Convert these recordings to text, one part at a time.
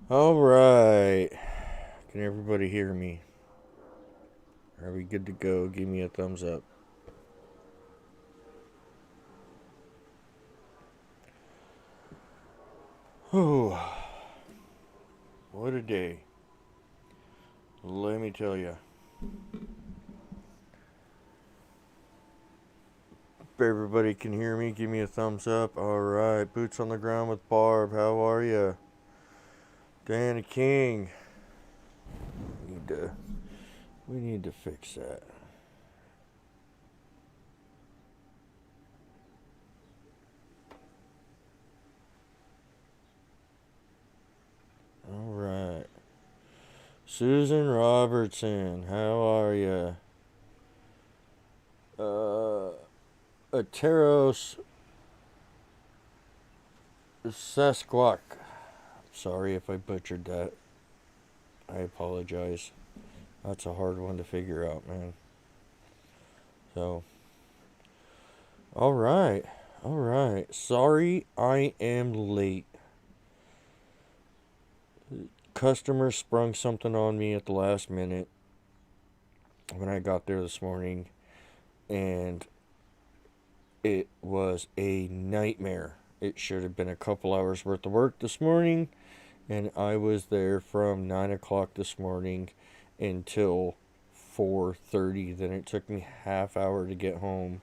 All right. Can everybody hear me? Are we good to go? Give me a thumbs up. Oh, what a day. Let me tell you. If everybody can hear me, give me a thumbs up. All right. Boots on the ground with Barb. How are you? Danny King. Need to, we need to fix that. All right. Susan Robertson. How are you? Ateros Sasquatch. Sorry if I butchered that. I apologize. That's a hard one to figure out, man. So, all right. All right. Sorry I am late. Customer sprung something on me at the last minute when I got there this morning, and it was a nightmare. It should have been a couple hours worth of work this morning, and I was there from 9 o'clock this morning until 4:30. Then it took me half hour to get home,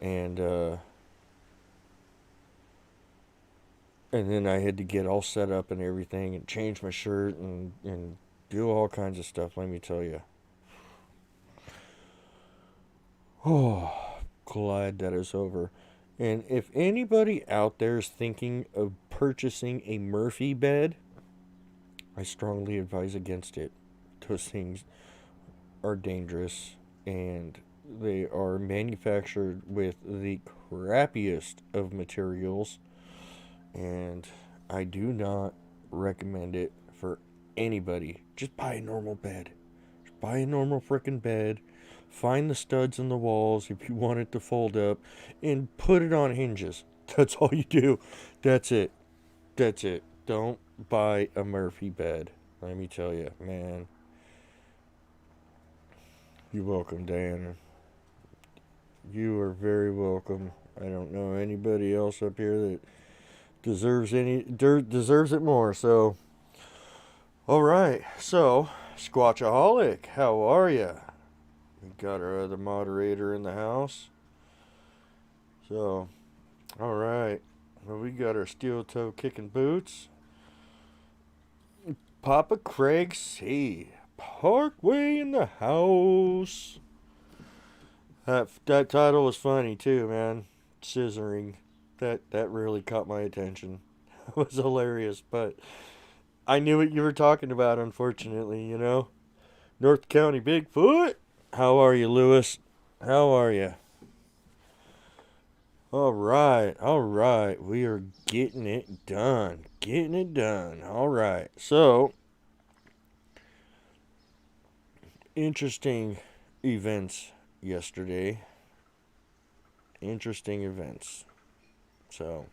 and then I had to get all set up and everything and change my shirt and do all kinds of stuff, let me tell you. Oh, glad that is over. And if anybody out there is thinking of purchasing a Murphy bed, I strongly advise against it. Those things are dangerous, and they are manufactured with the crappiest of materials, and I do not recommend it for anybody. Just buy a normal bed. Just buy a normal freaking bed. Find the studs in the walls if you want it to fold up, and put it on hinges. That's all you do. That's it. That's it. Don't buy a Murphy bed. Let me tell you, man. You're welcome, Diana. You are very welcome. I don't know anybody else up here that deserves it more. So, all right. So, Squatchaholic, how are you? We got our other moderator in the house. So, all right. Well, we got our steel toe kicking boots. Papa Craig C. Parkway in the house. That title was funny too, man. Scissoring. That really caught my attention. It was hilarious, but I knew what you were talking about, unfortunately, you know? North County Bigfoot. How are you, Lewis? How are you? All right, all right. We are getting it done. Getting it done. All right. So, interesting events yesterday. Interesting events. So,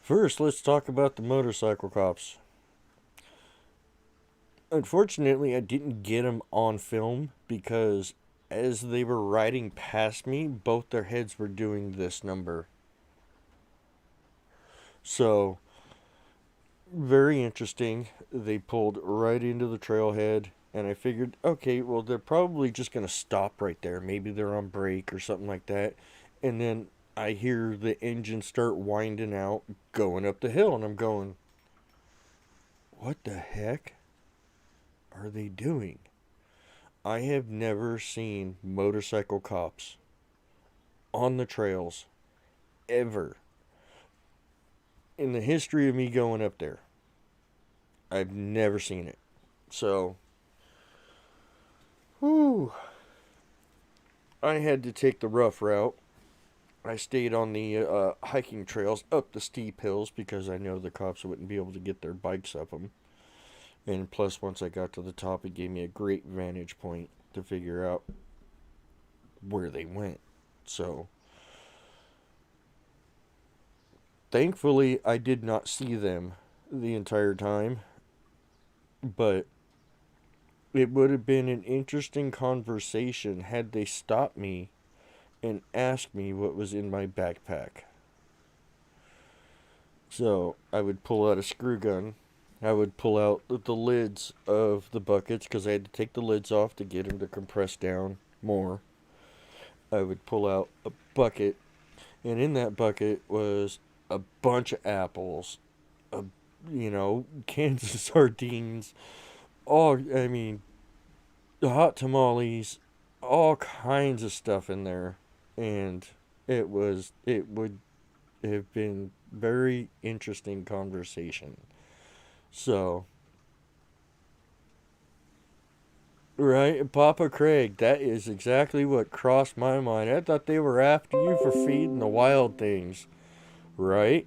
first, let's talk about the motorcycle cops. Unfortunately, I didn't get them on film because as they were riding past me, both their heads were doing this number. So, very interesting. They pulled right into the trailhead, and I figured, okay, well, they're probably just going to stop right there. Maybe they're on break or something like that. And then I hear the engine start winding out, going up the hill, and I'm going, what the heck are they doing? I have never seen motorcycle cops on the trails ever in the history of me going up there. I've never seen it. So, whew, I had to take the rough route. I stayed on the hiking trails up the steep hills because I know the cops wouldn't be able to get their bikes up them. And plus, once I got to the top, it gave me a great vantage point to figure out where they went. So, thankfully, I did not see them the entire time, but it would have been an interesting conversation had they stopped me and asked me what was in my backpack. So I would pull out a screw gun. I would pull out the lids of the buckets because I had to take the lids off to get them to compress down more. I would pull out a bucket, and in that bucket was a bunch of apples, a, cans of sardines, all, I mean, hot tamales, all kinds of stuff in there. And it would have been very interesting conversation. So, right, Papa Craig, that is exactly what crossed my mind. I thought they were after you for feeding the wild things, right?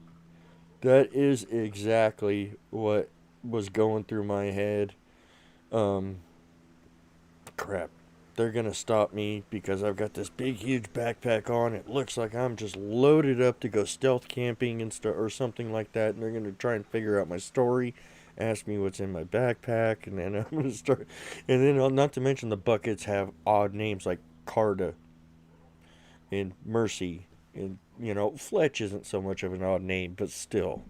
That is exactly what was going through my head. Um, Crap. They're gonna stop me because I've got this big, huge backpack on. It looks like I'm just loaded up to go stealth camping and stuff or something like that. And they're gonna try and figure out my story, ask me what's in my backpack, and then I'm gonna start. And then, not to mention, the buckets have odd names like Carta and Mercy, and Fletch isn't so much of an odd name, but still,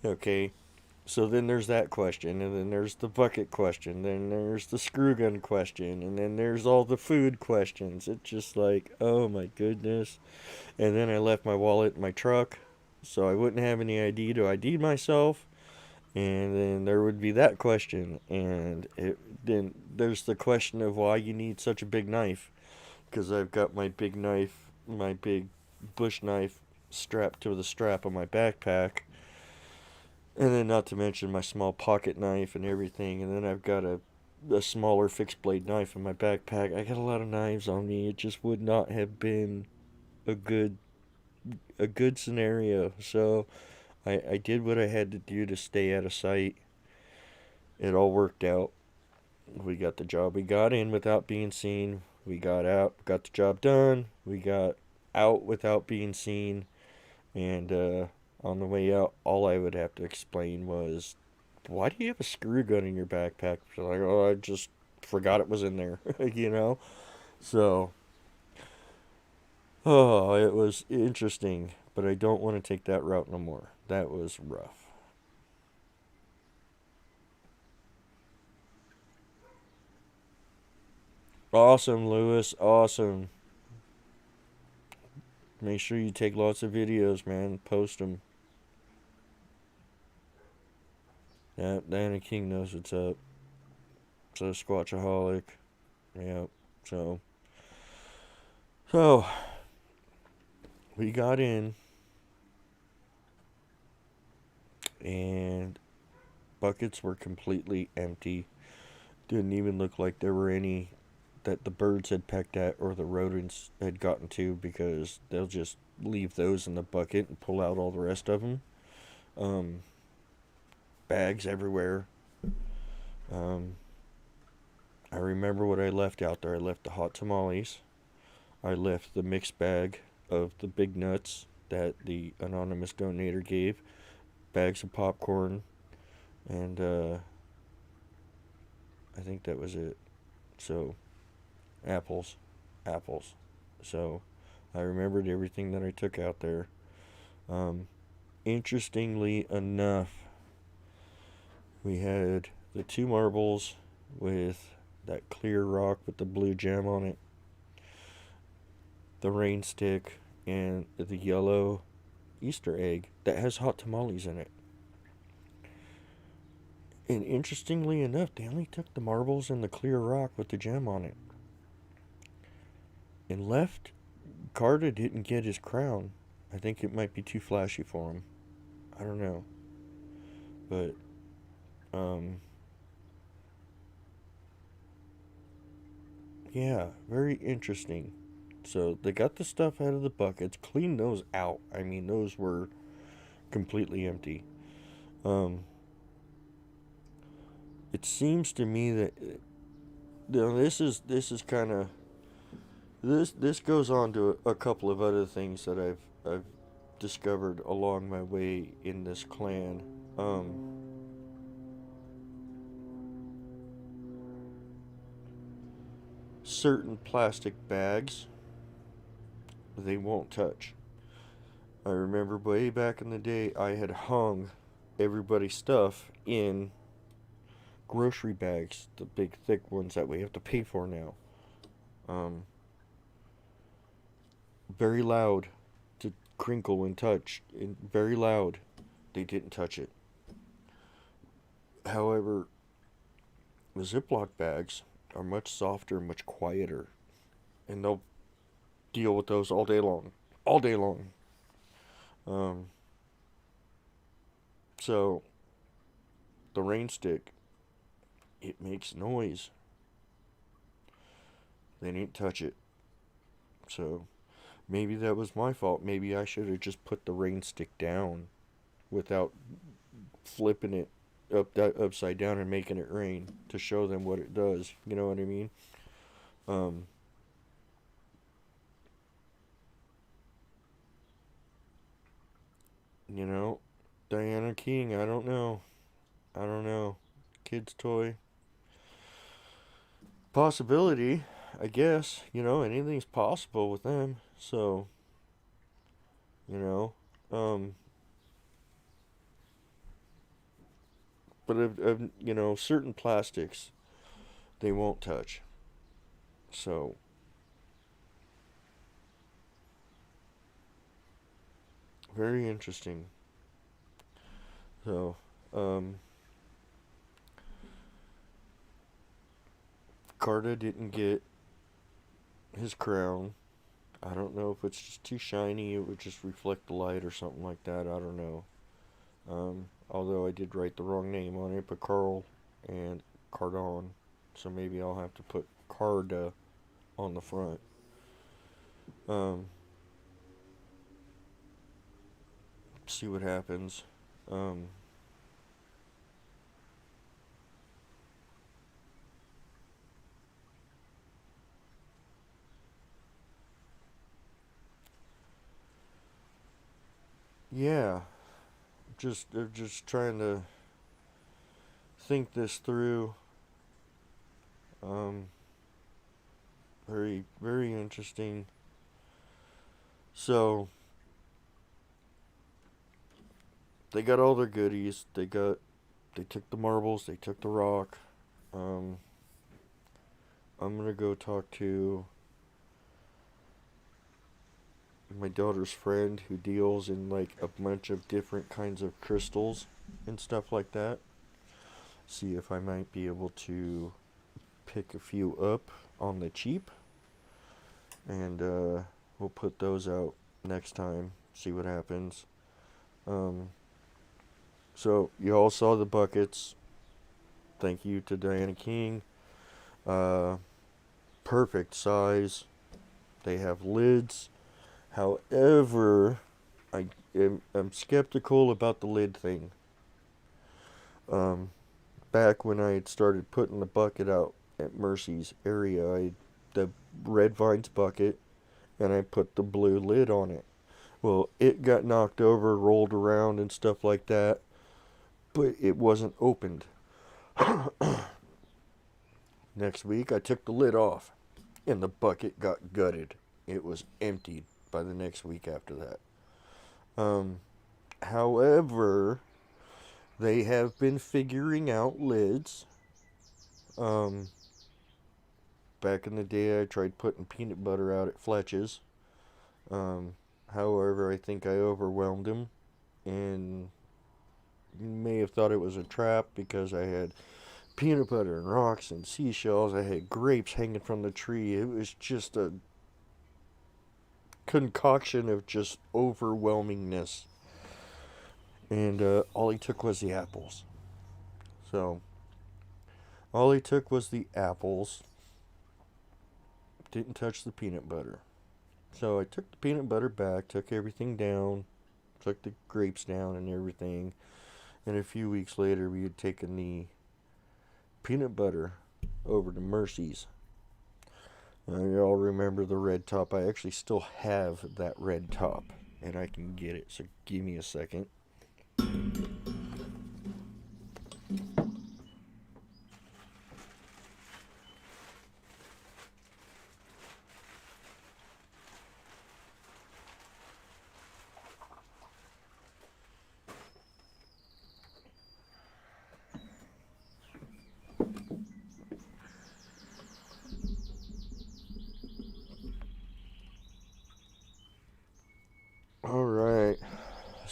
okay. So then there's that question, and then there's the bucket question, then there's the screw gun question, and then there's all the food questions. It's just like, oh my goodness. And then I left my wallet in my truck, so I wouldn't have any ID to ID myself. And then there would be that question, and then there's the question of why you need such a big knife, because I've got my big knife, my big bush knife strapped to the strap of my backpack, and then not to mention my small pocket knife and everything. And then I've got a smaller fixed blade knife in my backpack. I got a lot of knives on me. It just would not have been a good a good scenario. So I did what I had to do to stay out of sight. It all worked out. We got the job. We got in without being seen. We got out, got the job done. We got out without being seen. And on the way out, all I would have to explain was, why do you have a screw gun in your backpack? She's like, oh, I just forgot it was in there, you know? So, oh, it was interesting, but I don't want to take that route no more. That was rough. Awesome, Lewis. Awesome. Make sure you take lots of videos, man. Post them. Yeah, Diana King knows what's up. So, Squatchaholic. Yep. So, so we got in, and buckets were completely empty. Didn't even look like there were any that the birds had pecked at or the rodents had gotten to, because they'll just leave those in the bucket and pull out all the rest of them. Um, Bags everywhere. Um, I remember what I left out there. I left the hot tamales. I left the mixed bag of the big nuts that the anonymous donator gave, bags of popcorn, and I think that was it. So, apples, apples. So, I remembered everything that I took out there. Um, Interestingly enough, we had the two marbles with that clear rock with the blue gem on it, the rain stick, and the yellow Easter egg that has hot tamales in it. And interestingly enough, they only took the marbles and the clear rock with the gem on it and left. Carter didn't get his crown. I think it might be too flashy for him. I don't know. But, um, yeah, very interesting. So they got the stuff out of the buckets, cleaned those out. I mean, those were completely empty. Um, it seems to me that this is kind of this goes on to a couple of other things that I've discovered along my way in this clan. certain plastic bags they won't touch. I remember way back in the day I had hung everybody's stuff in grocery bags, the big thick ones that we have to pay for now. Um, Very loud to crinkle and touch, and very loud. They didn't touch it. However, the Ziploc bags are much softer, much quieter, and they'll deal with those all day long. All day long. Um, so, the rain stick, it makes noise. They didn't touch it. So, maybe that was my fault. Maybe I should have just put the rain stick down without flipping it upside down and making it rain to show them what it does. You know what I mean? Um, you know, Diana King. I don't know. I don't know. Kid's toy. Possibility, I guess. You know, anything's possible with them. So, you know, um, but of you know, certain plastics they won't touch. So, very interesting. So, um, Carta didn't get his crown. I don't know if it's just too shiny, it would just reflect the light or something like that. I don't know. Although I did write the wrong name on it, but Carl and Cardon. So maybe I'll have to put Carda on the front. Um, See what happens. Um, yeah, just trying to think this through. Um, very interesting. So they got all their goodies. They took the marbles. They took the rock. Um, I'm gonna go talk to my daughter's friend who deals in like a bunch of different kinds of crystals and stuff like that. See if I might be able to pick a few up on the cheap, and we'll put those out next time. See what happens. Um, so you all saw the buckets. Thank you to Diana King. Uh, Perfect size. They have lids. However, I'm skeptical about the lid thing. Um, Back when I had started putting the bucket out at Mercy's area, the red vines bucket, and I put the blue lid on it. Well, it got knocked over, rolled around, and stuff like that, but it wasn't opened. Next week, I took the lid off, and the bucket got gutted. It was emptied by the next week after that. Um, However, they have been figuring out lids. Um, Back in the day, I tried putting peanut butter out at Fletch's. Um, However, I think I overwhelmed him, and may have thought it was a trap because I had peanut butter and rocks and seashells. I had grapes hanging from the tree. It was just a concoction of just overwhelmingness. And all he took was the apples. So, all he took was the apples. Didn't touch the peanut butter. So I took the peanut butter back, took everything down, took the grapes down and everything. And a few weeks later, we had taken the peanut butter over to Mercy's. You all remember the red top. I actually still have that red top, and I can get it. So give me a second.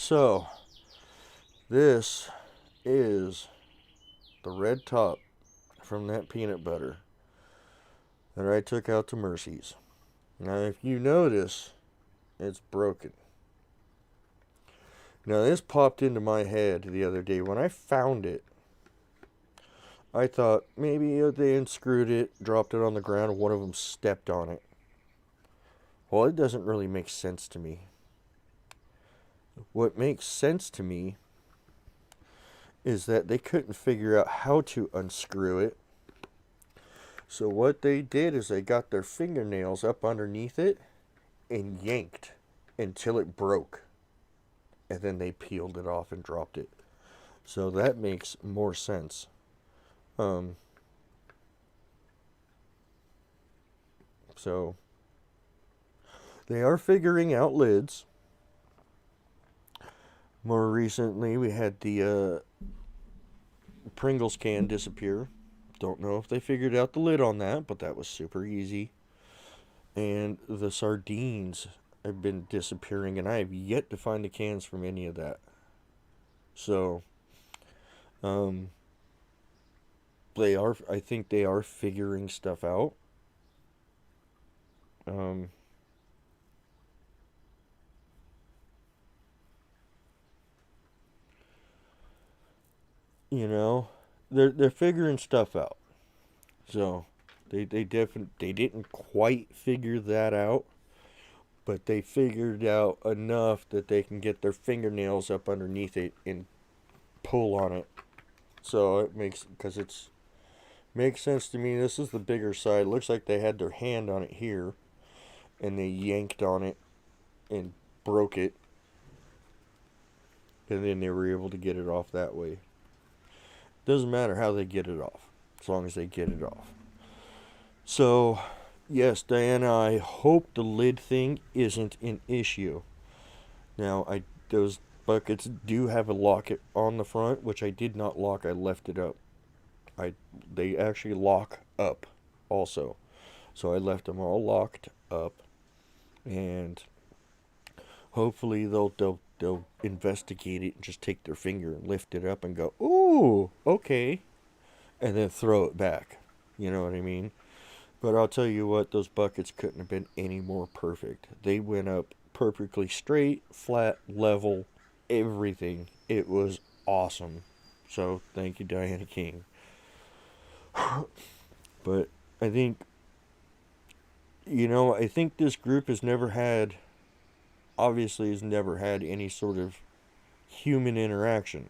So, this is the red top from that peanut butter that I took out to Mercy's. Now, if you notice, it's broken. Now, this popped into my head the other day. When I found it, I thought maybe they unscrewed it, dropped it on the ground, and one of them stepped on it. Well, it doesn't really make sense to me. What makes sense to me is that they couldn't figure out how to unscrew it. So what they did is they got their fingernails up underneath it and yanked until it broke. And then they peeled it off and dropped it. So that makes more sense. So they are figuring out lids. More recently, we had the Pringles can disappear. Don't know if they figured out the lid on that, but that was super easy. And the sardines have been disappearing, and I have yet to find the cans from any of that. So, I think they are figuring stuff out. You know, they're figuring stuff out. So, they didn't quite figure that out, but they figured out enough that they can get their fingernails up underneath it and pull on it. So it makes sense to me. This is the bigger side. Looks like they had their hand on it here, and they yanked on it and broke it, and then they were able to get it off that way. Doesn't matter how they get it off, as long as they get it off. So, yes, Diana, I hope the lid thing isn't an issue. Now, those buckets do have a lock on the front, which I did not lock. I left it up. They actually lock up also. So I left them all locked up, and hopefully they'll investigate it and just take their finger and lift it up and go, "Ooh, okay," and then throw it back. You know what I mean? But I'll tell you what, those buckets couldn't have been any more perfect. They went up perfectly straight, flat, level, everything. It was awesome. So thank you, Diana King. But I think, I think this group has never had any sort of human interaction.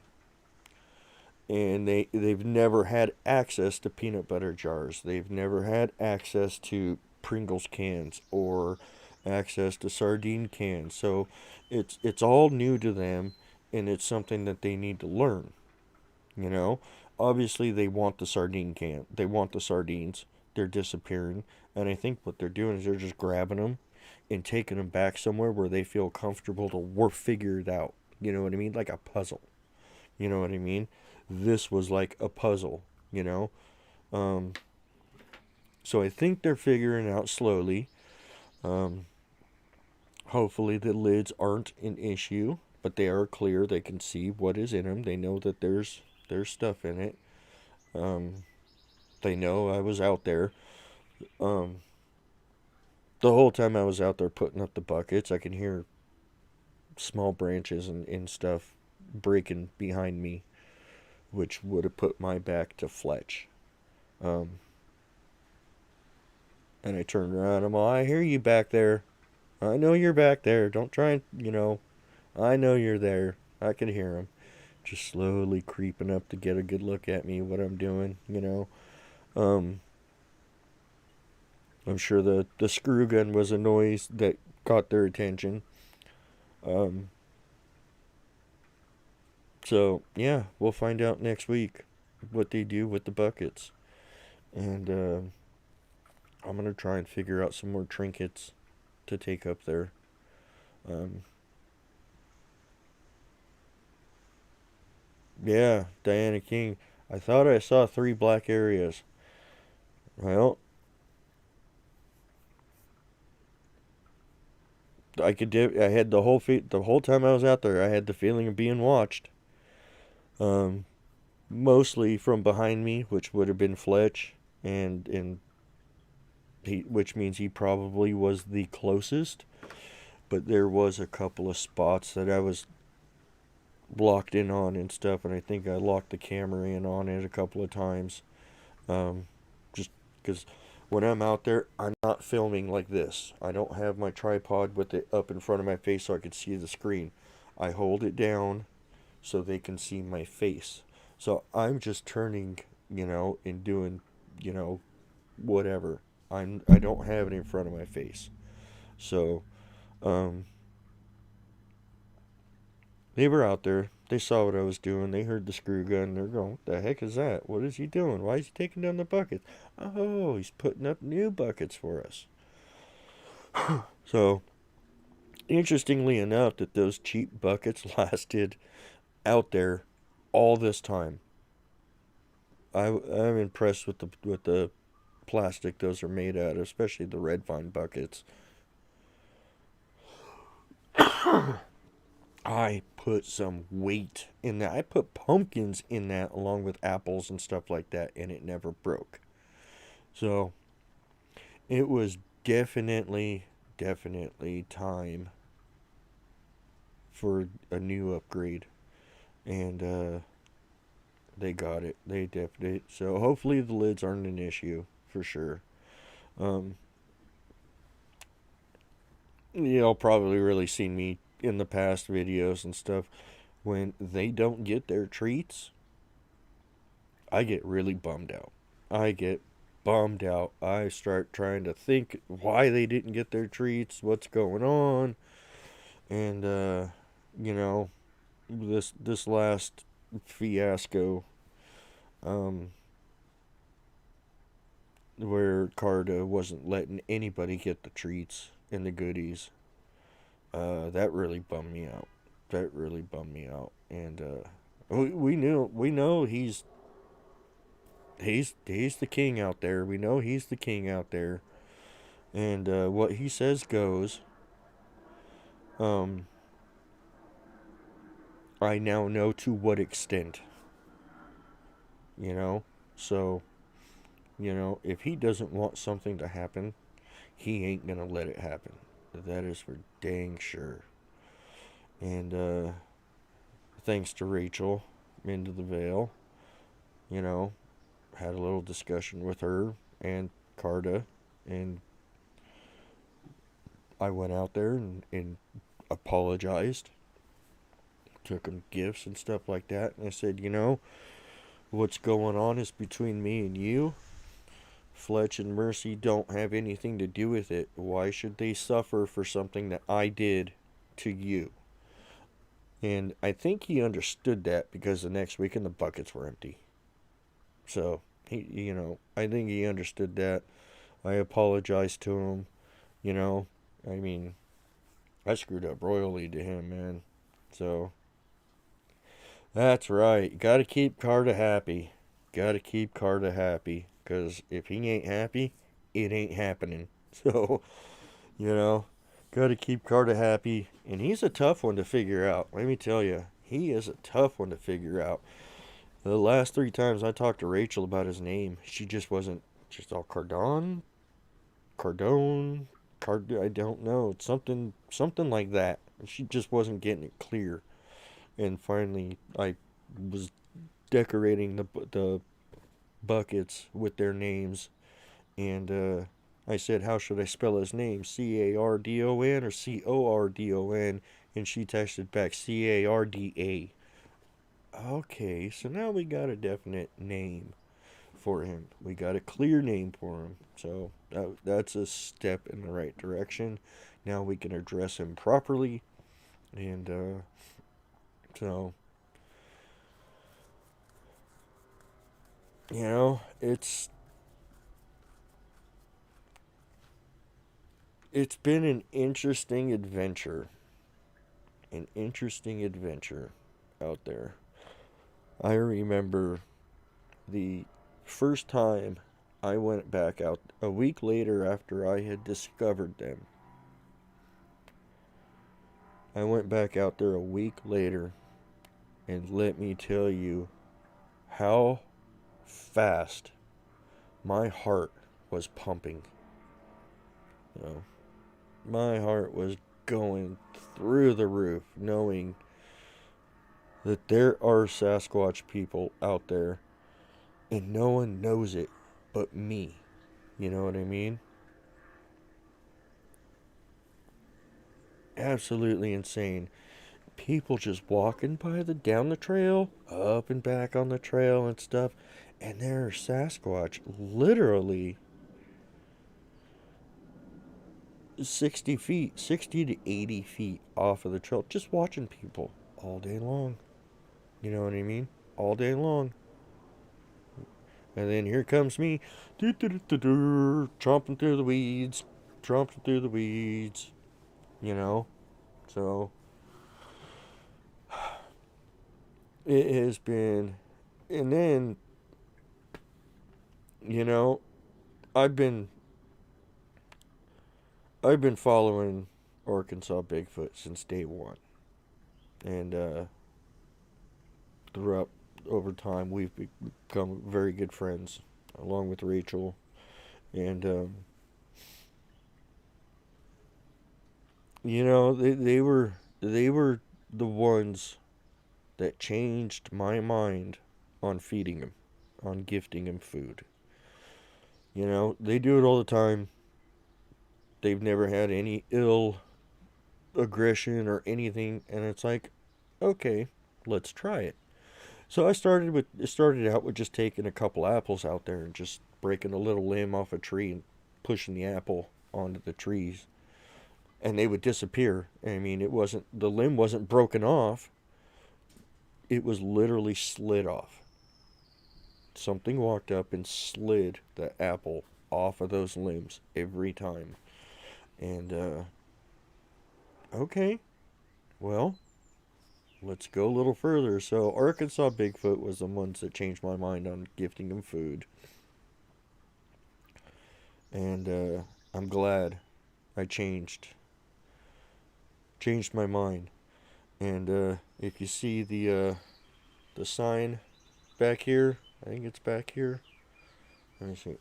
And they've never had access to peanut butter jars. They've never had access to Pringles cans or access to sardine cans. So it's all new to them, and it's something that they need to learn. Obviously they want the sardine can. They want the sardines. They're disappearing, and I think what they're doing is they're just grabbing them and taking them back somewhere where they feel comfortable to figure it out. You know what I mean? Like a puzzle. You know what I mean? This was like a puzzle, So I think they're figuring out slowly. Hopefully the lids aren't an issue, but they are clear. They can see what is in them. They know that there's stuff in it. They know I was out there. The whole time I was out there putting up the buckets, I can hear small branches and stuff breaking behind me, which would have put my back to Fletch. And I turned around. I'm all, "I hear you back there. I know you're back there. Don't try and, I know you're there. I can hear him." Just slowly creeping up to get a good look at me, what I'm doing, I'm sure the screw gun was a noise that caught their attention. So, yeah, we'll find out next week what they do with the buckets. And I'm going to try and figure out some more trinkets to take up there. Yeah, Diana King. I thought I saw 3 black areas. Well, I had the whole time I was out there, I had the feeling of being watched. Um, Mostly from behind me, which would have been Fletch, and which means he probably was the closest. But there was a couple of spots that I was locked in on and stuff, and I think I locked the camera in on it a couple of times. Just because when I'm out there, I'm not filming like this. I don't have my tripod with it up in front of my face so I can see the screen. I hold it down so they can see my face. So I'm just turning, and doing, you know, whatever. I don't have it in front of my face. So, um, they were out there. They saw what I was doing. They heard the screw gun. They're going, "What the heck is that? What is he doing? Why is he taking down the buckets? Oh, he's putting up new buckets for us." So, interestingly enough, that those cheap buckets lasted out there all this time. I'm impressed with the plastic those are made out of, especially the red vine buckets. I put some weight in that. I put pumpkins in that along with apples and stuff like that, and it never broke. So it was definitely time for a new upgrade, and they got it. They definitely. So hopefully the lids aren't an issue for sure. Um, Y'all probably really seen me in the past videos and stuff. When they don't get their treats, I get really bummed out. I get bummed out. I start trying to think why they didn't get their treats, what's going on, and you know, this last fiasco, um, where Carta wasn't letting anybody get the treats and the goodies. That really bummed me out. That really bummed me out, and we know he's the king out there. We know he's the king out there, and what he says goes. Um, I now know to what extent, you know. So if he doesn't want something to happen, he ain't gonna let it happen. That is for dang sure. And thanks to Rachel, into the veil, you know, had a little discussion with her and Carta, and I went out there and apologized, took him gifts and stuff like that, and I said, what's going on is between me and you. Fletch and Mercy don't have anything to do with it. Why should they suffer for something that I did to you? And I think he understood that because the next weekend the buckets were empty. So, I think he understood that. I apologized to him, you know. I mean, I screwed up royally to him, man. So, that's right. Gotta keep Carter happy. Gotta keep Carter happy. Because if he ain't happy, it ain't happening. So, you know, gotta keep Carter happy. And he's a tough one to figure out. Let me tell you, he is a tough one to figure out. The last 3 times I talked to Rachel about his name, she just wasn't, just all Cardone, I don't know. It's something like that. She just wasn't getting it clear. And finally, I was decorating the buckets with their names, and I said, "How should I spell his name? Cardon or Cordon?" And she texted back Carda. Okay, so now we got a definite name for him. We got a clear name for him. So that's a step in the right direction. Now we can address him properly, and so it's been an interesting adventure out there. I remember the first time I went back out a week later after I had discovered them. I went back out there a week later, and let me tell you how fast my heart was pumping. You know, my heart was going through the roof, knowing that there are Sasquatch people out there, and no one knows it but me. You know what I mean? Absolutely insane. People just walking by the down the trail, up and back on the trail and stuff, and there are Sasquatch literally 60 feet, 60 to 80 feet off of the trail, just watching people all day long. You know what I mean? All day long. And then here comes me, tromping through the weeds, tromping through the weeds, you know? So, it has been, and then, you know, I've been, I've been following Arkansas Bigfoot since day one. And, throughout, over time, we've become very good friends, along with Rachel. And, you know, they were the ones that changed my mind on feeding him, on gifting him food. You know, they do it all the time. They've never had any ill aggression or anything, and it's like, okay, let's try it. So it started out with just taking a couple apples out there and just breaking a little limb off a tree and pushing the apple onto the trees, and they would disappear. I mean, the limb wasn't broken off. It was literally slid off. Something walked up and slid the apple off of those limbs every time. And, okay, well, let's go a little further. So, Arkansas Bigfoot was the ones that changed my mind on gifting them food. And, I'm glad I changed my mind. And, if you see the sign back here, I think it's back here. Let me see.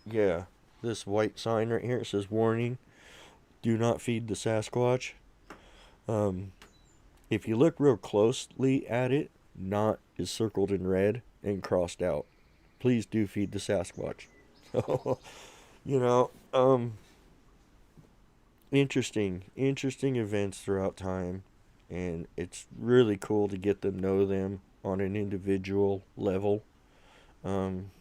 Yeah, this white sign right here, it says warning, do not feed the Sasquatch. If you look real closely at it, not is circled in red and crossed out. Please do feed the Sasquatch. You know, interesting events throughout time, and it's really cool to get to know them on an individual level. Um,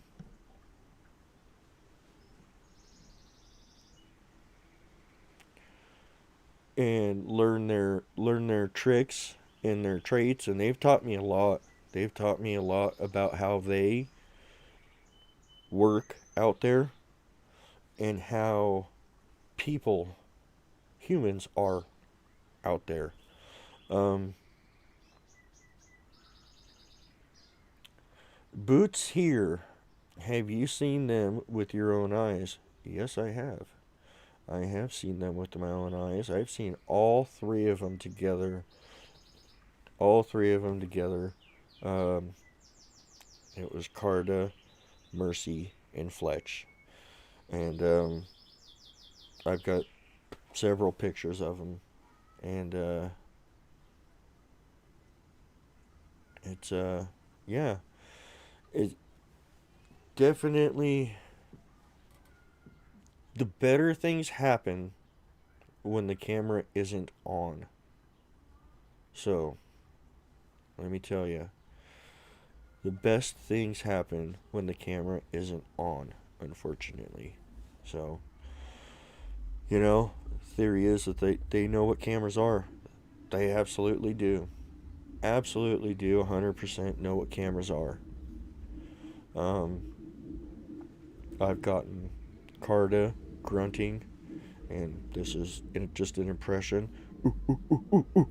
and learn their tricks and their traits, and they've taught me a lot. They've taught me a lot about how they work out there and how people, humans, are out there. Um, Boots here. Have you seen them with your own eyes? Yes, I have. I have seen them with my own eyes. I've seen all three of them together. All three of them together. Um, it was Carda, Mercy, and Fletch. And I've got several pictures of them. And it's, yeah. It definitely, the better things happen when the camera isn't on. So, let me tell you, the best things happen when the camera isn't on, unfortunately. So, you know, theory is that they know what cameras are. They absolutely do. Absolutely do 100% know what cameras are. Um, I've gotten Carda grunting, and this is just an impression. You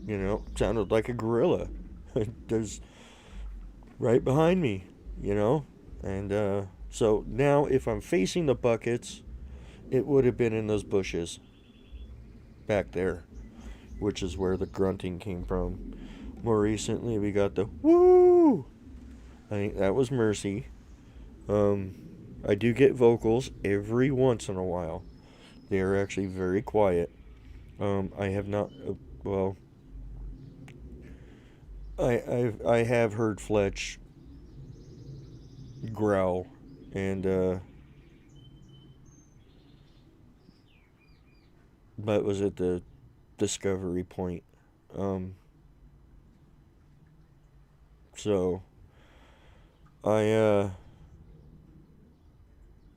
know, sounded like a gorilla. There's right behind me, you know, and so now if I'm facing the buckets, it would have been in those bushes back there. which is where the grunting came from. More recently, we got the woo. I think that was Mercy. Um, I do get vocals every once in a while. They are actually very quiet. I have not. Well, I have heard Fletch growl, and that was at the discovery point. Um, so I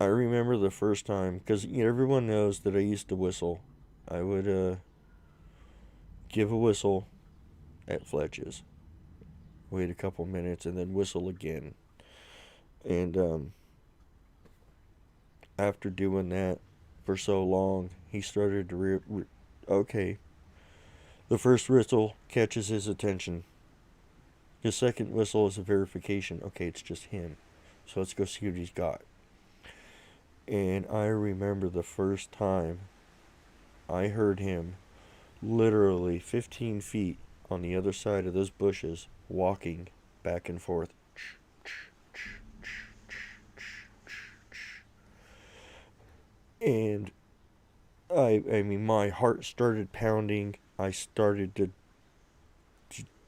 I remember the first time because everyone knows that I used to whistle. I would give a whistle at Fletch's, wait a couple minutes, and then whistle again. And after doing that for so long, he started to okay. The first whistle catches his attention. The second whistle is a verification. Okay, it's just him. So let's go see what he's got. And I remember the first time I heard him literally 15 feet on the other side of those bushes walking back and forth. And I mean, my heart started pounding. I started to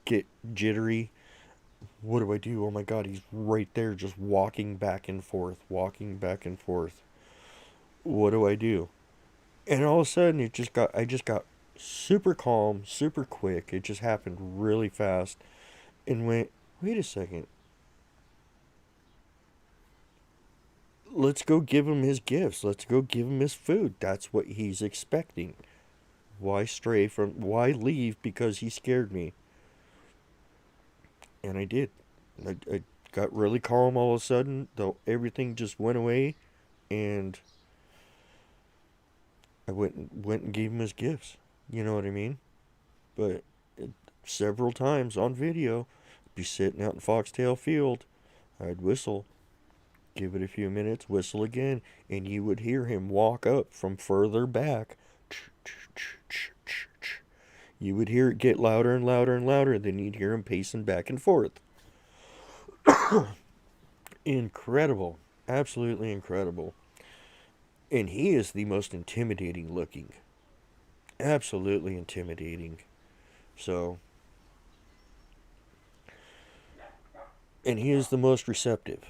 get jittery. What do I do? Oh my god, he's right there just walking back and forth, walking back and forth. What do I do? And all of a sudden I just got super calm, super quick. It just happened really fast and went, "Wait a second. Let's go give him his gifts. Let's go give him his food. That's what he's expecting. Why leave because he scared me?" And I did. I got really calm all of a sudden, though everything just went away, and I went and gave him his gifts. You know what I mean? But several times on video, I'd be sitting out in Foxtail Field, I'd whistle, give it a few minutes, whistle again, and you would hear him walk up from further back. You would hear it get louder and louder and louder, then you'd hear him pacing back and forth. Incredible. Absolutely incredible. And he is the most intimidating looking. Absolutely intimidating. So, and he is the most receptive.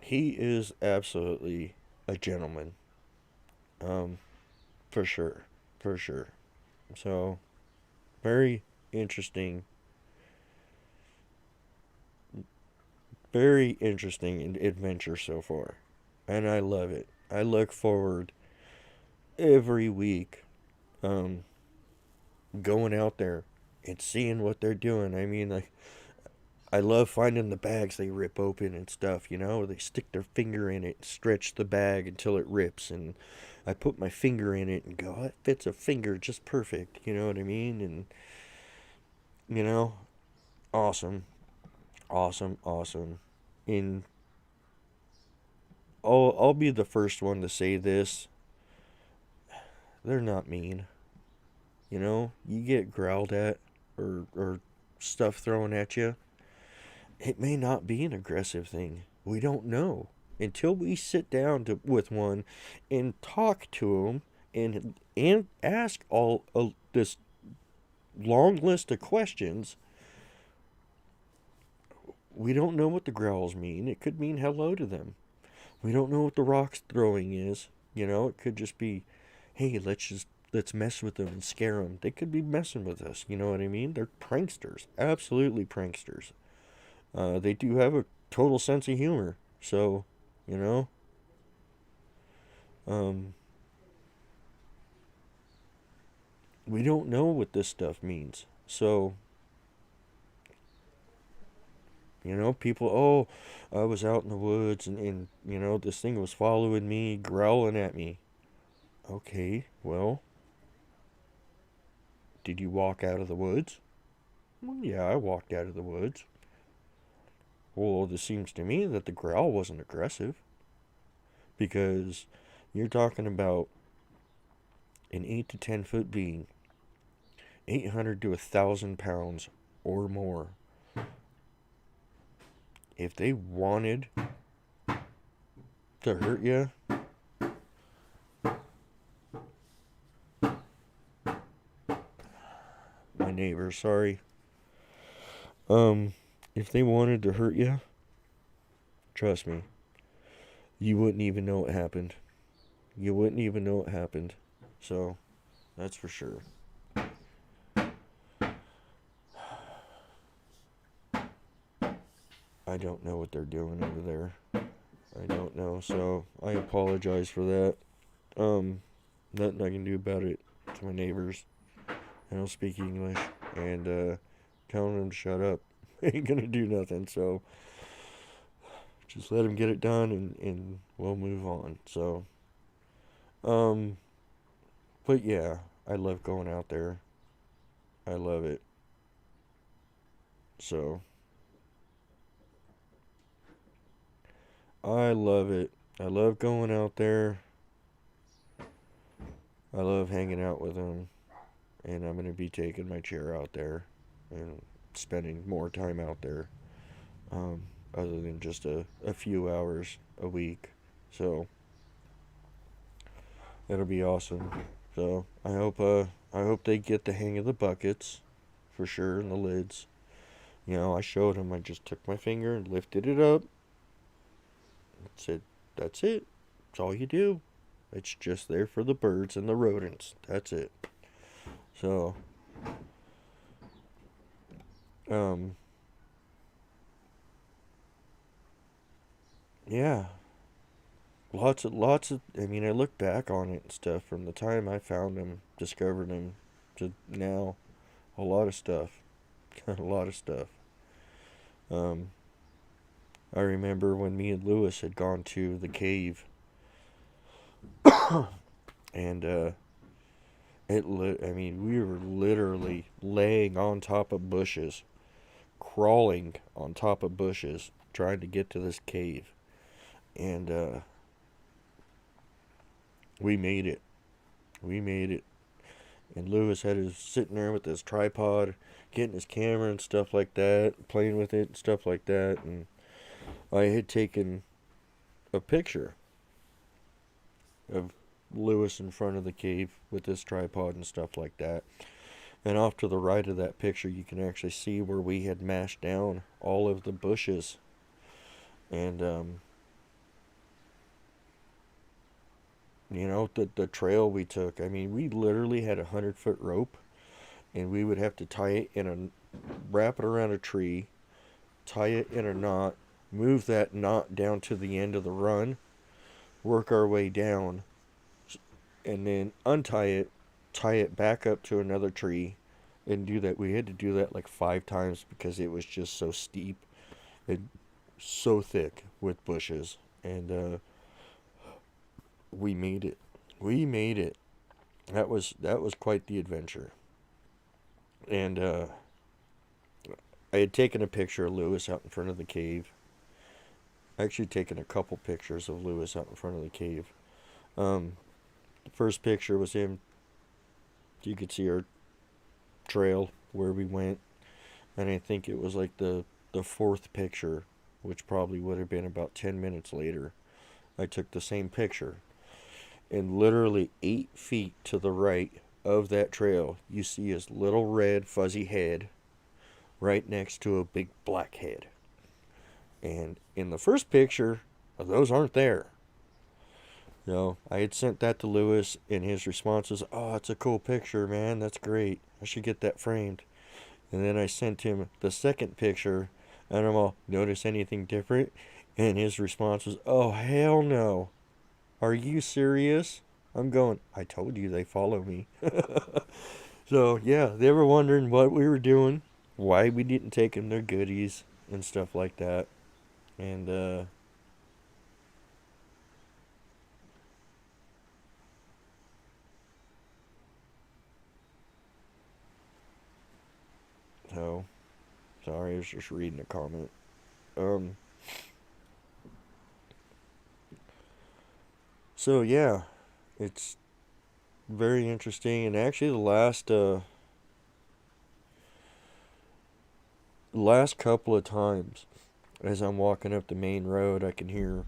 He is absolutely a gentleman. Um, for sure. For sure. So, very interesting. Very interesting adventure so far. And I love it. I look forward every week um, going out there and seeing what they're doing. I mean, I love finding the bags they rip open and stuff, They stick their finger in it, stretch the bag until it rips, and I put my finger in it and go, that fits a finger just perfect, you know what I mean? And, you know, awesome, awesome, awesome. And I'll be the first one to say this. They're not mean. You get growled at or stuff thrown at you. It may not be an aggressive thing. We don't know until we sit down with one and talk to them and ask all this long list of questions. We don't know what the growls mean. It could mean hello to them. We don't know what the rocks throwing is. It could just be, hey, let's mess with them and scare them. They could be messing with us. You know what I mean? They're pranksters, absolutely pranksters. They do have a total sense of humor. So, you know, um, we don't know what this stuff means. So, people, oh, I was out in the woods and this thing was following me, growling at me. Okay, well, did you walk out of the woods? Well, yeah, I walked out of the woods. Well, this seems to me that the growl wasn't aggressive because you're talking about an 8 to 10 foot being, 800 to 1,000 pounds or more. If they wanted to hurt you, my neighbor, sorry. If they wanted to hurt you, trust me, you wouldn't even know it happened. You wouldn't even know it happened. So, that's for sure. I don't know what they're doing over there. I don't know. So, I apologize for that. Nothing I can do about it to my neighbors. I don't speak English. And, telling them to shut up ain't gonna do nothing. So, just let them get it done and we'll move on. So, um, but yeah, I love going out there. I love it. So, I love it. I love going out there. I love hanging out with them. And I'm going to be taking my chair out there and spending more time out there, other than just a few hours a week. So, it'll be awesome. So, I hope they get the hang of the buckets for sure and the lids. You know, I showed them. I just took my finger and lifted it up. Said, that's it. That's all you do. It's just there for the birds and the rodents. That's it. So, um, yeah, lots of. I mean, I look back on it and stuff from the time I found them, discovered them, to now. A lot of stuff. A lot of stuff. Um, I remember when me and Lewis had gone to the cave, and I mean, we were literally laying on top of bushes, crawling on top of bushes, trying to get to this cave, and we made it. We made it. And Lewis had his sitting there with his tripod, getting his camera and stuff like that, playing with it and stuff like that, and I had taken a picture of Lewis in front of the cave with his tripod and stuff like that. And off to the right of that picture, you can actually see where we had mashed down all of the bushes. And, you know, the trail we took, I mean, we literally had 100-foot rope, and we would have to tie it wrap it around a tree, tie it in a knot, move that knot down to the end of the run, work our way down, and then untie it, tie it back up to another tree, and do that. We had to do that like 5 times because it was just so steep and so thick with bushes. And we made it. We made it. That was quite the adventure. And I had taken a picture of Lewis out in front of the cave. Actually, taken a couple pictures of Lewis out in front of the cave. The first picture was him. You could see our trail where we went, and I think it was like the fourth picture, which probably would have been about 10 minutes later. I took the same picture, and literally 8 feet to the right of that trail, you see his little red fuzzy head right next to a big black head. And in the first picture, those aren't there. So I had sent that to Lewis, and his response was, "Oh, it's a cool picture, man. That's great. I should get that framed." And then I sent him the second picture, and I'm all, "Notice anything different?" And his response was, "Oh, hell no. Are you serious?" I'm going, "I told you they follow me." So, yeah, they were wondering what we were doing, why we didn't take them their goodies, and stuff like that. And, so, sorry, I was just reading a comment. Um, so, yeah, it's very interesting. And actually, the last last couple of times, as I'm walking up the main road, I can hear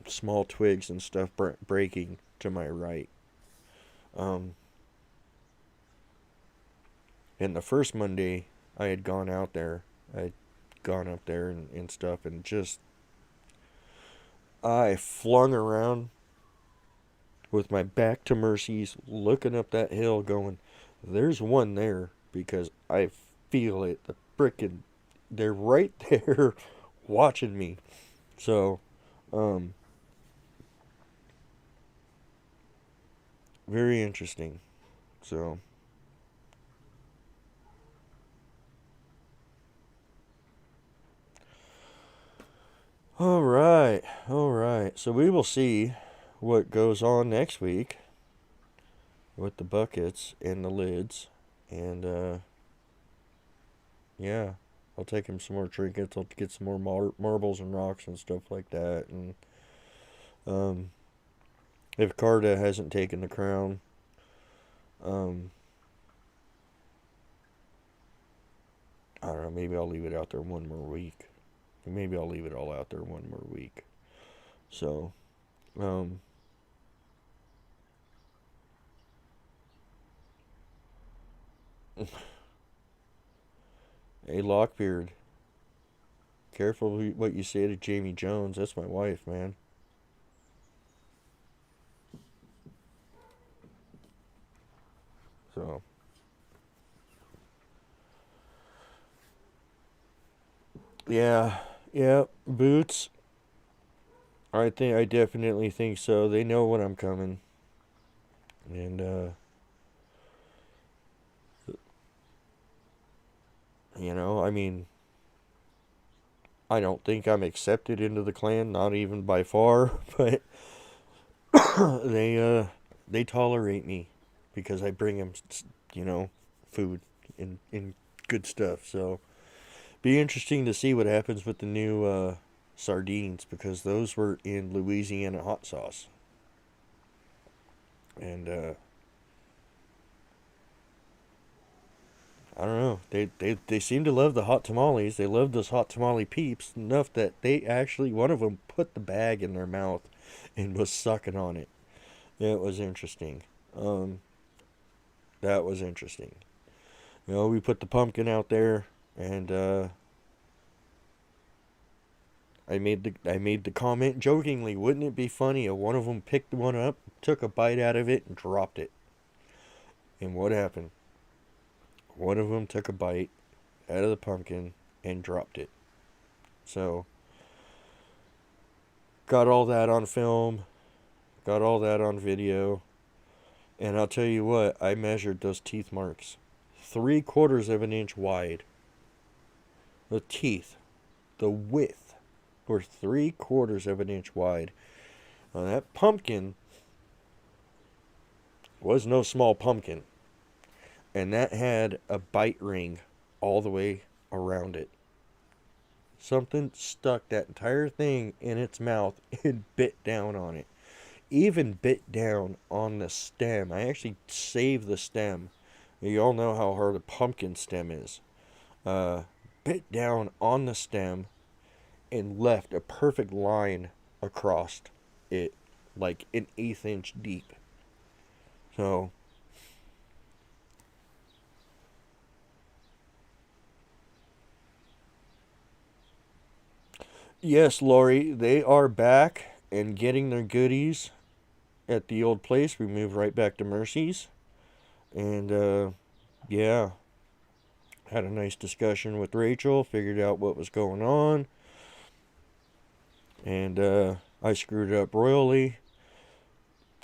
small twigs and stuff breaking to my right. Um, and the first Monday I had gone out there, I'd gone up there and stuff, and just I flung around with my back to Mercy's, looking up that hill, going, "There's one there," because I feel it. The frickin', they're right there, watching me. So, um, very interesting. So, all right, all right. So we will see what goes on next week with the buckets and the lids, and yeah, I'll take him some more trinkets. I'll get some more marbles and rocks and stuff like that, and um, if Carta hasn't taken the crown, um, I don't know. Maybe I'll leave it out there one more week. Maybe I'll leave it all out there one more week. So, um, hey Lockbeard, careful what you say to Jamie Jones. That's my wife, man. So, yeah, yeah, Boots. I definitely think so. They know when I'm coming, and I mean, I don't think I'm accepted into the clan, not even by far, but they they tolerate me because I bring them, food and good stuff. So, be interesting to see what happens with the new sardines, because those were in Louisiana hot sauce, and I don't know. They seem to love the hot tamales. They love those hot tamale peeps enough that they actually, one of them put the bag in their mouth and was sucking on it. It was interesting. Um, that was interesting. We put the pumpkin out there, and I made the comment jokingly. Wouldn't it be funny if one of them picked one up, took a bite out of it, and dropped it? And what happened? One of them took a bite out of the pumpkin and dropped it. So, got all that on film, got all that on video, and I'll tell you what, I measured those teeth marks. 3/4 of an inch wide. The teeth, the width, were 3/4 of an inch wide. Now that pumpkin was no small pumpkin, and that had a bite ring all the way around it. Something stuck that entire thing in its mouth and bit down on it. Even bit down on the stem. I actually saved the stem. You all know how hard a pumpkin stem is. Uh, Bit down on the stem and left a perfect line across it, like an 1/8 inch deep. So, yes, Lori, they are back and getting their goodies at the old place. We moved right back to Mercy's. And, yeah, had a nice discussion with Rachel, figured out what was going on. And, I screwed up royally.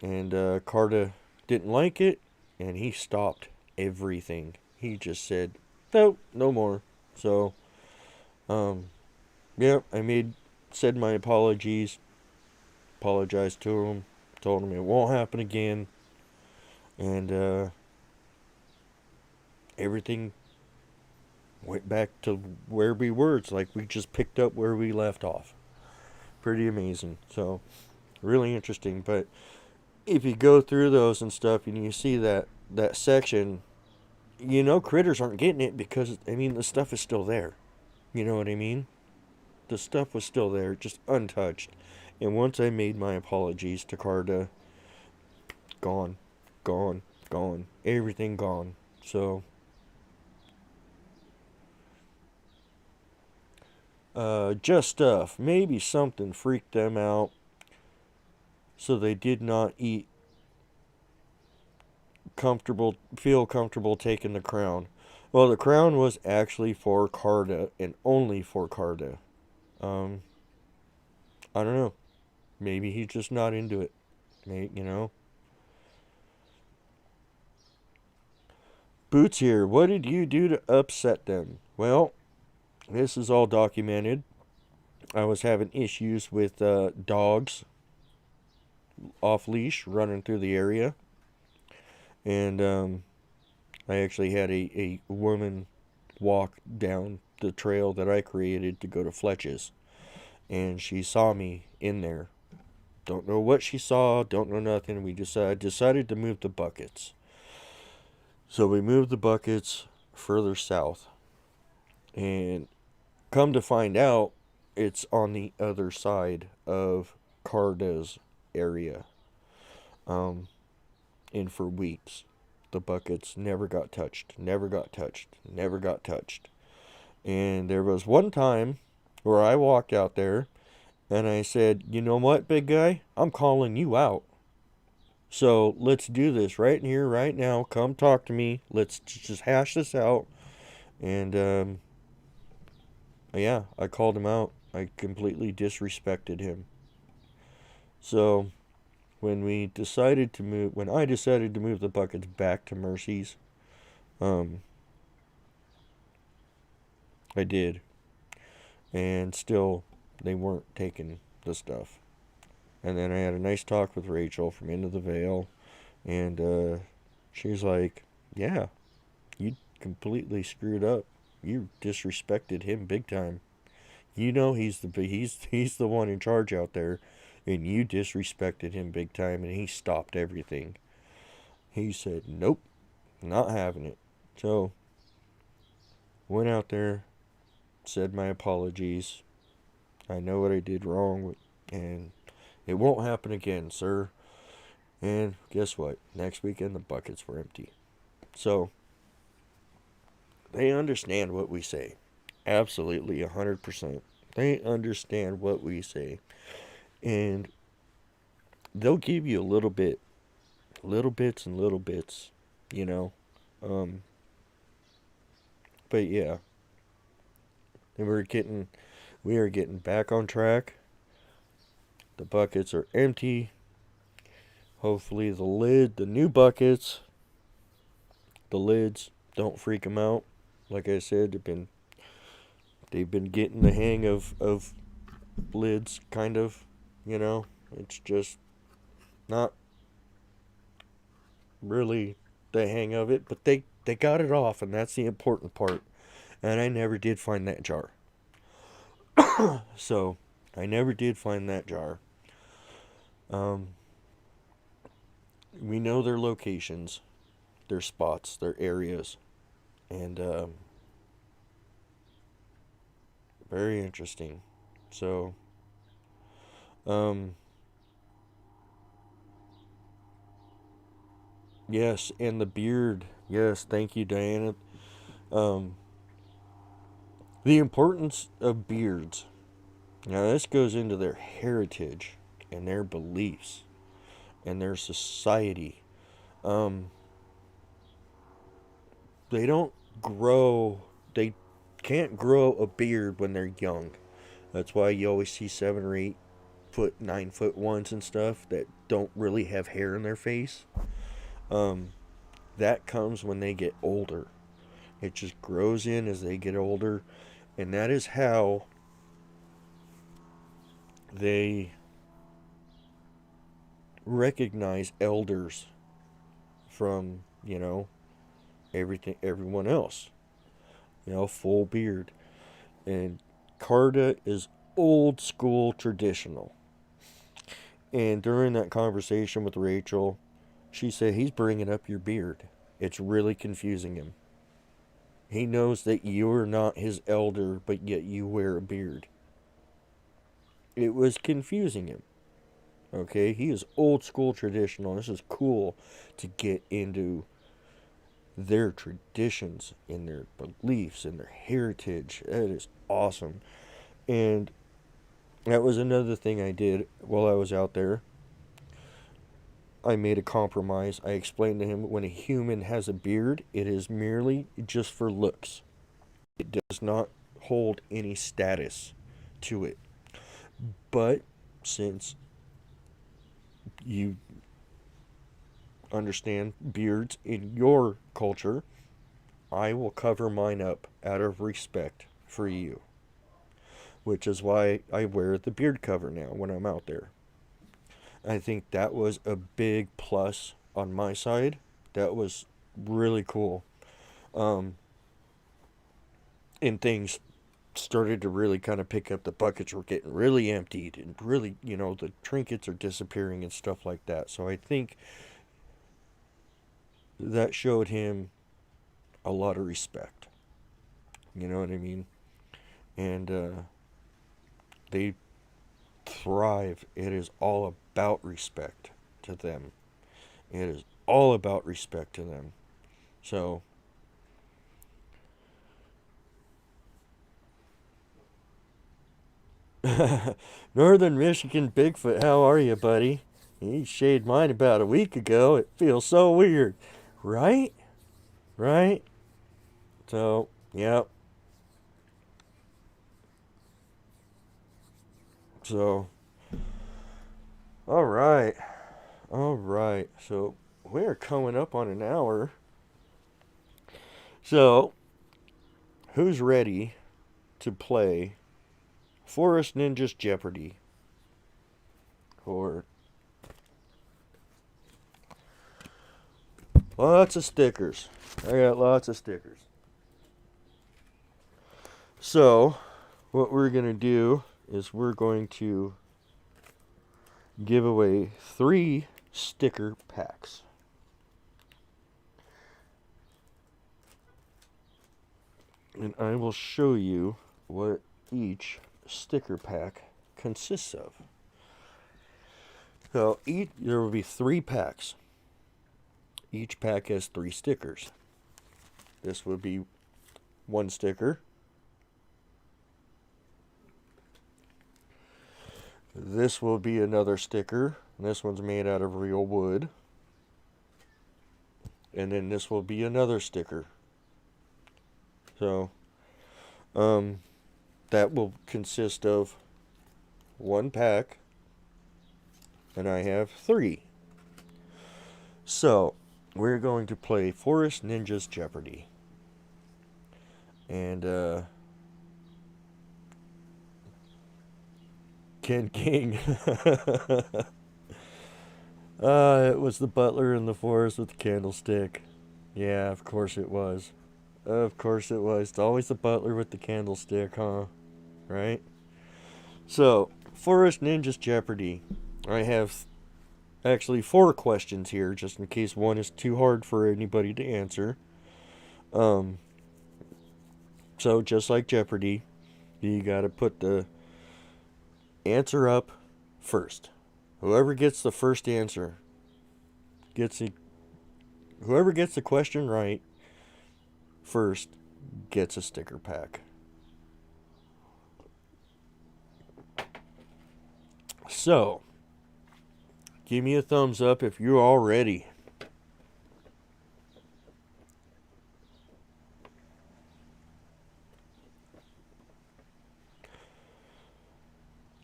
And, Carta didn't like it. And he stopped everything. He just said, no, no more. So, um, yeah, said my apologies, apologized to him, told him it won't happen again, and everything went back to where we were. It's like we just picked up where we left off. Pretty amazing. So, really interesting. But if you go through those and stuff and you see that section, critters aren't getting it because, I mean, the stuff is still there. You know what I mean? The stuff was still there, just untouched. And once I made my apologies to Carta, gone, gone, gone. Everything gone. So, just stuff. Maybe something freaked them out, so they did not feel comfortable taking the crown. Well, the crown was actually for Carta and only for Carta. Um, I don't know. Maybe he's just not into it. Maybe. Boots here. What did you do to upset them? Well, this is all documented. I was having issues with dogs off leash running through the area. And I actually had a woman walk down the trail that I created to go to Fletch's. And she saw me in there. Don't know what she saw, don't know nothing. We decided to move the buckets. So we moved the buckets further south. And come to find out, it's on the other side of Carda's area. Um, and for weeks, the buckets never got touched, never got touched, never got touched. And there was one time where I walked out there and I said, you know what, big guy? I'm calling you out. So let's do this right here, right now. Come talk to me. Let's just hash this out. And yeah, I called him out. I completely disrespected him. So when I decided to move the buckets back to Mercy's, um, I did. And still, they weren't taking the stuff. And then I had a nice talk with Rachel from Into the Veil, and she's like, "Yeah, you completely screwed up. You disrespected him big time. You know he's the one in charge out there, and you disrespected him big time, and he stopped everything." He said, "Nope, not having it." So went out there, said my apologies. I know what I did wrong, and it won't happen again, sir. And guess what? Next weekend the buckets were empty. So they understand what we say. Absolutely 100%. They understand what we say. And they'll give you a little bit, little bits and little bits, you know. Um, but yeah, and we are getting back on track. The buckets are empty. Hopefully the new buckets, the lids don't freak them out. Like I said, they've been getting the hang of lids, kind of. It's just not really the hang of it, but they got it off, and that's the important part. And I never did find that jar. So I never did find that jar. Um, we know their locations, their spots, their areas, and very interesting. So, um, yes, and the beard. Yes, thank you, Diana. Um, the importance of beards. Now, this goes into their heritage and their beliefs and their society. Um, they don't grow, they can't grow a beard when they're young. That's why you always see 7 or 8 foot, 9 foot ones and stuff that don't really have hair in their face. Um, that comes when they get older. It just grows in as they get older, and that is how they recognize elders from everyone else. Full beard. And Carta is old school traditional. And during that conversation with Rachel, she said, he's bringing up your beard. It's really confusing him. He knows that you're not his elder, but yet you wear a beard. It was confusing him. Okay, he is old school traditional. This is cool to get into their traditions and their beliefs and their heritage. That is awesome. And that was another thing I did while I was out there. I made a compromise. I explained to him when a human has a beard, it is merely just for looks. It does not hold any status to it. But since you understand beards in your culture, I will cover mine up out of respect for you. Which is why I wear the beard cover now when I'm out there. I think that was a big plus on my side. That was really cool. Um, and things started to really kind of pick up. The buckets were getting really emptied, and really, the trinkets are disappearing and stuff like that. So I think that showed him a lot of respect. You know what I mean? And they thrive. It is all about respect to them. It is all about respect to them. So, Northern Michigan Bigfoot, how are you, buddy? He shaved mine about a week ago. It feels so weird. Right? Right? So, yep. So, all right. All right. So, we're coming up on an hour. So, who's ready to play Forest Ninjas Jeopardy? Or lots of stickers. I got lots of stickers. So, what we're going to do is we're going to give away 3 sticker packs. And I will show you what each sticker pack consists of. So, there will be 3 packs. Each pack has 3 stickers. This would be 1 sticker. This will be another sticker. This one's made out of real wood. And then this will be another sticker. So, that will consist of 1 pack. And I have 3. So, we're going to play Forest Ninjas Jeopardy. And, Ken King. It was the butler in the forest with the candlestick. Yeah, of course it was. Of course it was. It's always the butler with the candlestick, huh? Right? So, Forest Ninjas Jeopardy. I have actually 4 questions here, just in case one is too hard for anybody to answer. So, just like Jeopardy, you gotta put the answer up first. Whoever gets the first answer whoever gets the question right first gets a sticker pack. So, give me a thumbs up if you're all ready.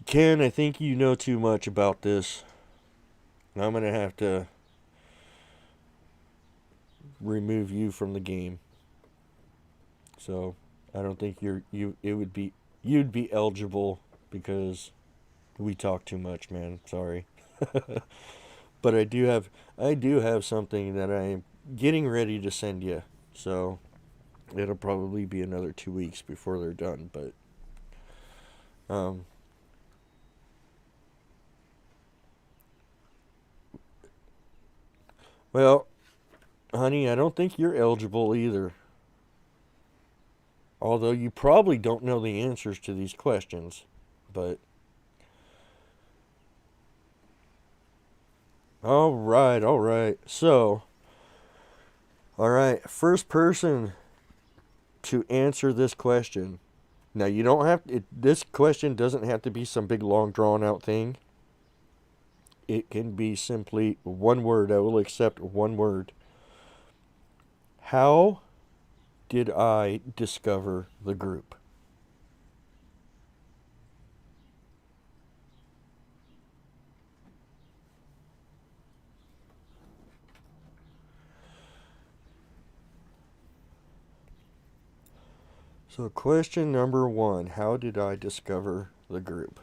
Ken, I think you know too much about this. I'm going to have to remove you from the game. So, I don't think you'd be eligible because we talk too much, man. Sorry. But I do have something that I'm getting ready to send you. So, it'll probably be another 2 weeks before they're done, but well, honey, I don't think you're eligible either. Although you probably don't know the answers to these questions. But, alright, alright. So, alright, first person to answer this question. Now, you don't have this question doesn't have to be some big long drawn out thing. It can be simply one word. I will accept one word. How did I discover the group? So, question number one, how did I discover the group?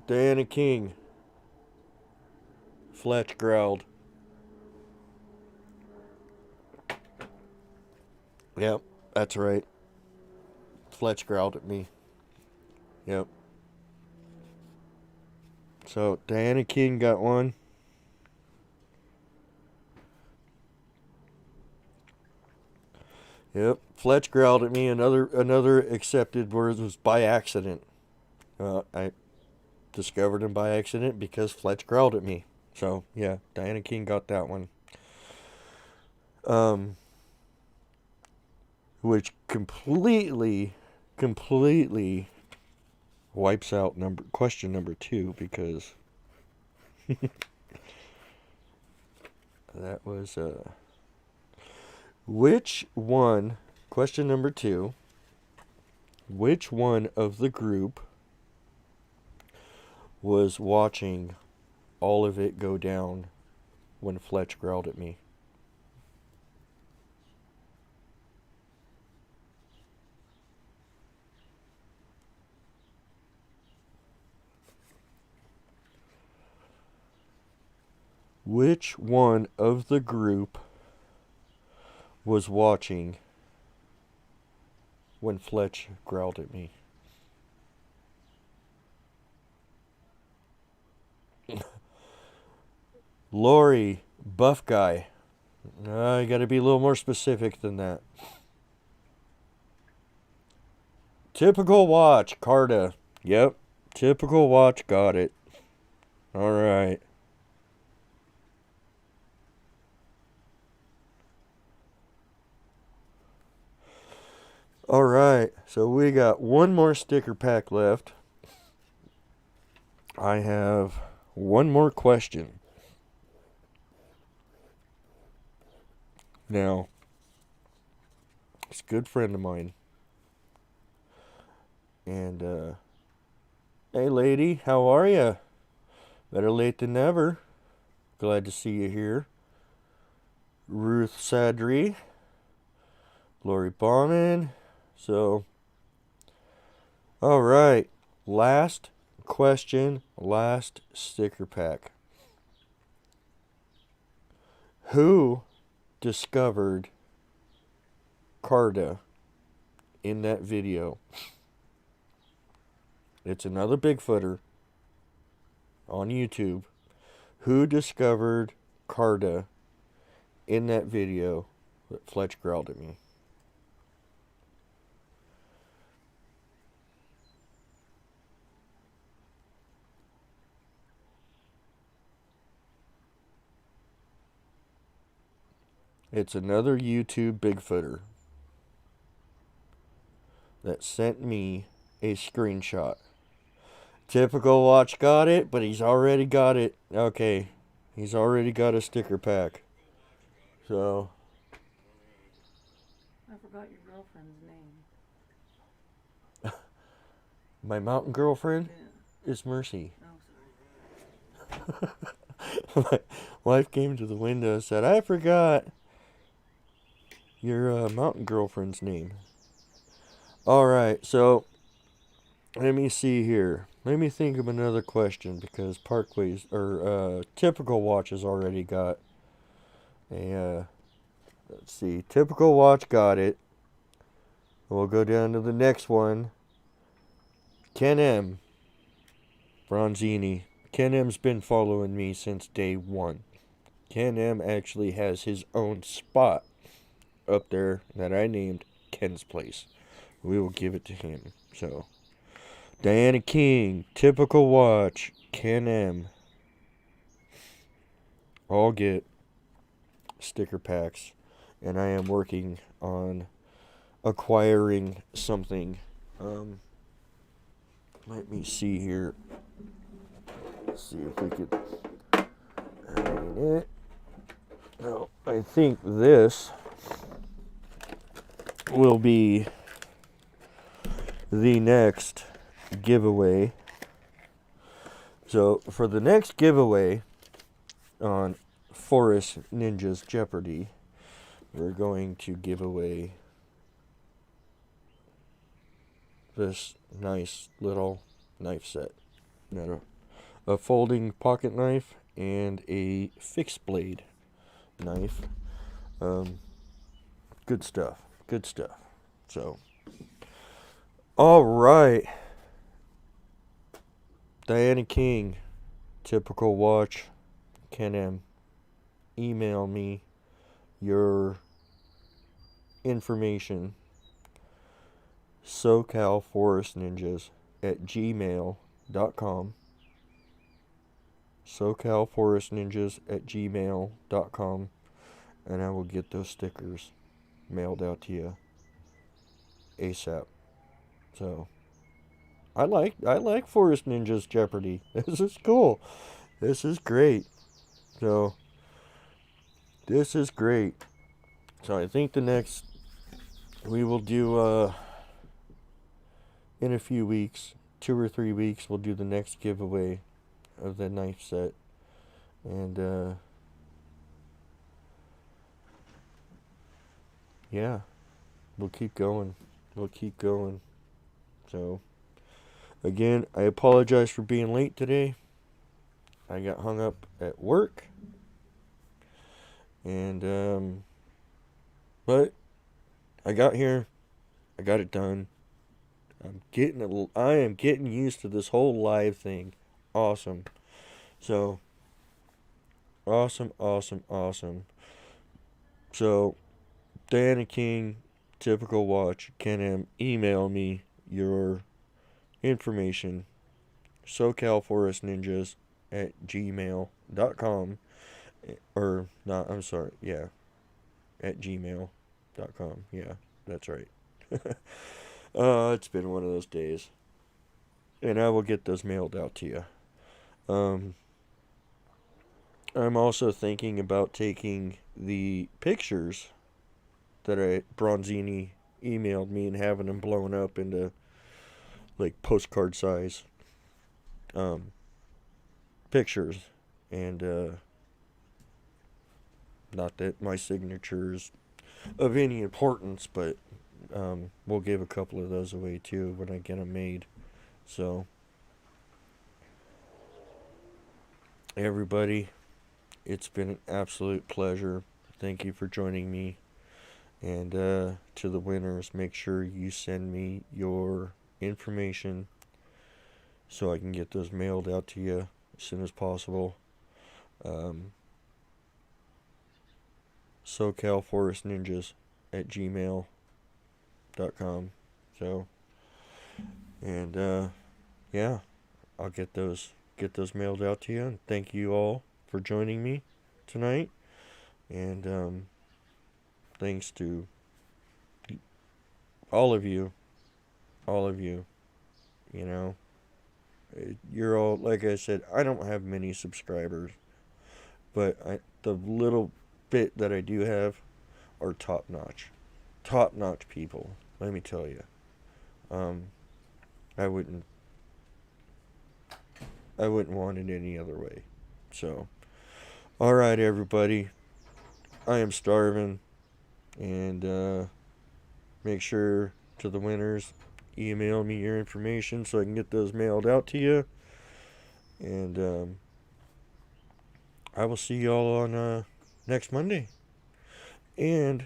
Diana King. Fletch growled. Yep, that's right. Fletch growled at me. Yep. So, Diana King got one. Yep. Fletch growled at me. Another accepted word was by accident. I discovered him by accident because Fletch growled at me. So yeah, Diana King got that one. Which completely wipes out question number 2 because that was which one? Question number 2. Which one of the group was watching all of it go down when Fletch growled at me? Which one of the group was watching when Fletch growled at me? Lori, buff guy. You gotta be a little more specific than that. Typical watch, Carta. Yep, typical watch, got it. Alright. Alright, so we got one more sticker pack left. I have one more question. Now, it's a good friend of mine. And, hey lady, how are ya? Better late than never. Glad to see you here. Ruth Sadri, Lori Bauman. So, alright, last question, last sticker pack. Who discovered Carta in that video? It's another Bigfooter on YouTube. Who discovered Carta in that video that Fletch growled at me? It's another YouTube Bigfooter that sent me a screenshot. Typical watch got it, but he's already got it. Okay, he's already got a sticker pack. So, I forgot your girlfriend's name. my mountain girlfriend Yeah. is Mercy. Oh, sorry. My wife came to the window and said, I forgot your mountain girlfriend's name. Alright, so let me see here. Let me think of another question because Parkways or Typical Watch has already got a let's see. Typical Watch got it. We'll go down to the next one. Ken M. Bronzini. Ken M's been following me since day one. Ken M actually has his own spot up there that I named Ken's Place. We will give it to him. So, Diana King, Typical Watch, Ken M. All get sticker packs. And I am working on acquiring something. Let me see here. Let's see if we could. Ain't it? No, I think this will be the next giveaway. So for the next giveaway on Forest Ninjas Jeopardy, we're going to give away this nice little knife set. A folding pocket knife and a fixed blade knife. Good stuff. Good stuff. So, all right. Diana King, Typical Watch, Ken M. Email me your information. SoCalForestNinjas@gmail.com. SoCalForestNinjas@gmail.com. And I will get those stickers mailed out to you ASAP. So I like Forest Ninjas Jeopardy. This is cool. This is great. So this is great. So I think the next we will do in a few weeks, 2 or 3 weeks, we'll do the next giveaway of the knife set. And yeah, we'll keep going. We'll keep going. So again, I apologize for being late today. I got hung up at work. And but I got here. I got it done. I am getting used to this whole live thing. Awesome. So awesome. So Diana King, Typical Watch, Ken M, email me your information. SoCalForestNinjas@gmail.com. Or not, I'm sorry, yeah. At gmail.com. Yeah, that's right. It's been one of those days. And I will get those mailed out to you. I'm also thinking about taking the pictures that Bronzini emailed me and having them blown up into like postcard size pictures. And not that my signature's of any importance, but we'll give a couple of those away too when I get them made. So, everybody, it's been an absolute pleasure. Thank you for joining me. And to the winners, make sure you send me your information so I can get those mailed out to you as soon as possible. SoCalForestNinjas@gmail.com. So, and yeah, I'll get those mailed out to you. And thank you all for joining me tonight. And thanks to all of you. You know, you're all, like I said, I don't have many subscribers, but the little bit that I do have are top notch people. Let me tell you. I wouldn't want it any other way. So, all right, everybody. I am starving, and make sure to the winners, email me your information so I can get those mailed out to you. And I will see y'all on next Monday. And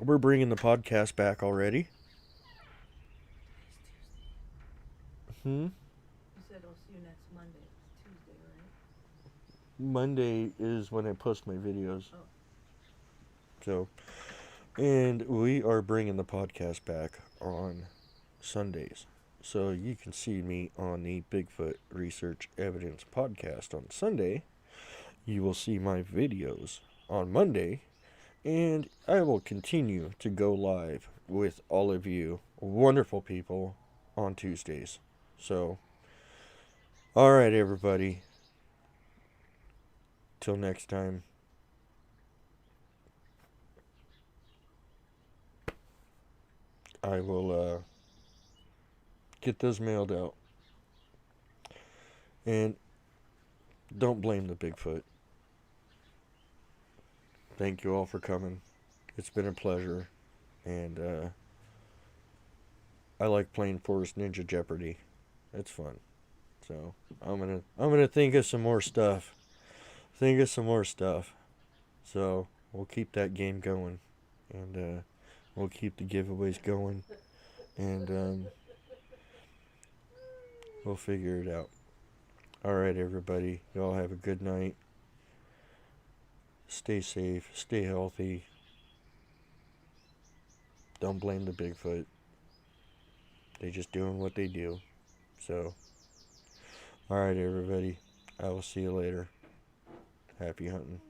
we're bringing the podcast back already. Hmm. You said I'll see you next Monday. It's Tuesday, right? Monday is when I post my videos. Oh. So, and we are bringing the podcast back on Sundays. So you can see me on the Bigfoot Research Evidence podcast on Sunday. You will see my videos on Monday. And I will continue to go live with all of you wonderful people on Tuesdays. So, all right, everybody. Till next time. I will get those mailed out. And don't blame the Bigfoot. Thank you all for coming. It's been a pleasure. And I like playing Forest Ninja Jeopardy. It's fun. So I'm gonna think of some more stuff. Think of some more stuff. So we'll keep that game going. And we'll keep the giveaways going. And we'll figure it out. All right, everybody. Y'all have a good night. Stay safe. Stay healthy. Don't blame the Bigfoot. They just doing what they do. So, all right, everybody. I will see you later. Happy hunting.